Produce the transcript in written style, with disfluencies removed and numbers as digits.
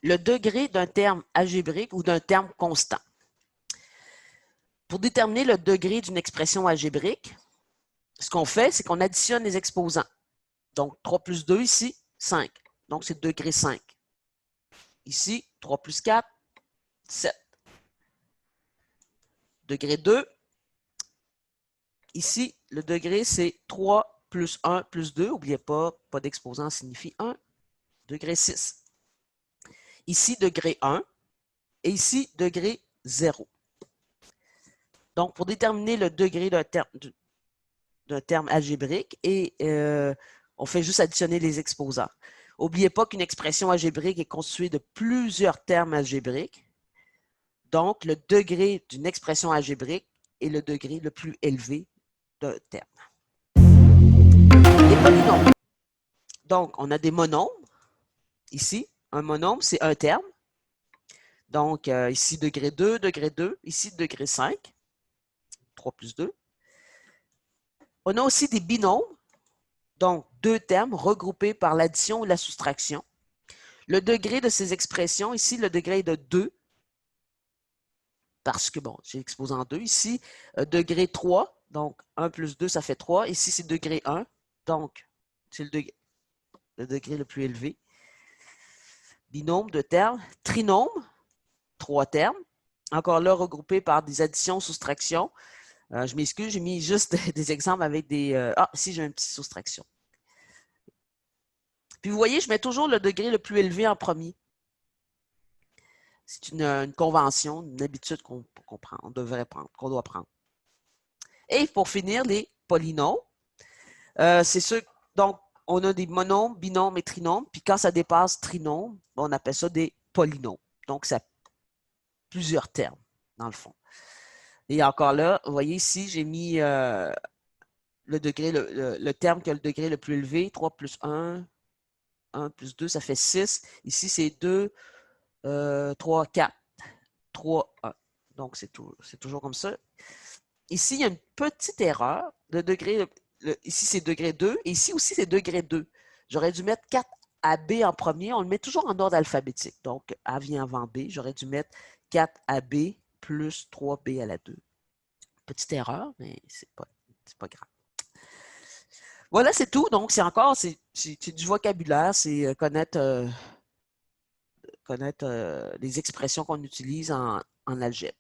le degré d'un terme algébrique ou d'un terme constant. Pour déterminer le degré d'une expression algébrique, ce qu'on fait, c'est qu'on additionne les exposants. Donc, 3 plus 2 ici, 5. Donc, c'est degré 5. Ici, 3 plus 4, 7. Degré 2. Ici, le degré, c'est 3 plus 1 plus 2. N'oubliez pas d'exposant signifie 1. Degré 6. Ici, degré 1. Et ici, degré 0. Donc, pour déterminer le degré d'un terme algébrique, on fait juste additionner les exposants. N'oubliez pas qu'une expression algébrique est constituée de plusieurs termes algébriques. Donc, le degré d'une expression algébrique est le degré le plus élevé d'un terme. Les polynômes. Donc, on a des monombres. Ici, un monombre, c'est un terme. Donc, ici, degré 2, degré 2. Ici, degré 5. 3 plus 2. On a aussi des binômes. Donc, deux termes regroupés par l'addition ou la soustraction. Le degré de ces expressions, ici, le degré est de 2. Parce que, bon, j'ai exposé en 2. Ici, degré 3. Donc, 1 plus 2, ça fait 3. Ici, c'est degré 1. Donc, c'est le degré le plus élevé. Binôme, 2 termes. Trinôme, 3 termes. Encore là, regroupés par des additions, soustractions. Je m'excuse, j'ai mis juste des exemples avec des... ici, j'ai une petite soustraction. Puis, vous voyez, je mets toujours le degré le plus élevé en premier. C'est une convention, une habitude qu'on doit prendre. Et pour finir, les polynômes. C'est ceux, donc, on a des monômes, binômes et trinômes. Puis quand ça dépasse trinôme, on appelle ça des polynômes. Donc, ça a plusieurs termes, dans le fond. Et encore là, vous voyez ici, j'ai mis le degré, le terme qui a le degré le plus élevé, 3 plus 1, 1 plus 2, ça fait 6. Ici, c'est 2, 3, 4, 3, 1. Donc, c'est toujours comme ça. Ici, il y a une petite erreur. Le degré, ici, c'est degré 2. Et ici aussi, c'est degré 2. J'aurais dû mettre 4AB en premier. On le met toujours en ordre alphabétique. Donc, A vient avant B. J'aurais dû mettre 4AB plus 3B à la 2. Petite erreur, mais c'est pas grave. Voilà, c'est tout. Donc, c'est du vocabulaire. C'est connaître les expressions qu'on utilise en algèbre.